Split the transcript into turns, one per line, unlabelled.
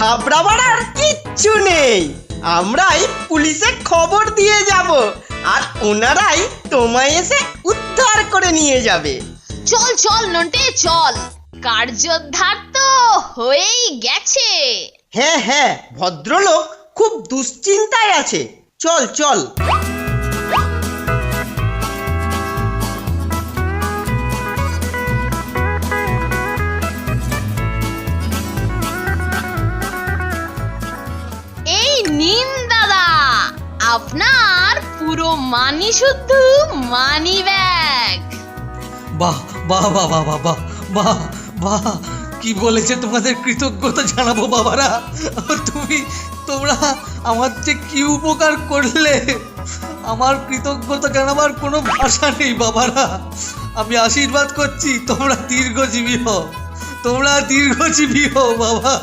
ঘাবড়াবার আর কিচ্ছু নেই। আমরাই পুলিশে খবর দিয়ে যাব আর ওনারাই তোমায় এসে উদ্ধার করে নিয়ে যাবে।
চল চল নন্টে চল, কার্যোদ্ধার তো হয়েই গেছে।
হ্যাঁ হ্যাঁ, ভদ্রলোক খুব দুশ্চিন্তায় আছে। চল চল।
এই নিন দাদা, আপনার পুরো মানি শুদ্ধ মানি ব্যাগ।
বাহ বাহ বাহ বাহ বাহ বাহ বাহ বাহ, কি বলেছে তোমাদের কৃতজ্ঞতা জানাবো বাবারা। তোমরা আমার যে কি উপকার করলে, আমার কৃতজ্ঞতা জানাবার কোনো ভাষা নেই বাবারা। আমি আশীর্বাদ করছি তোমরা দীর্ঘজীবী হও, তোমরা দীর্ঘজীবী হও বাবা।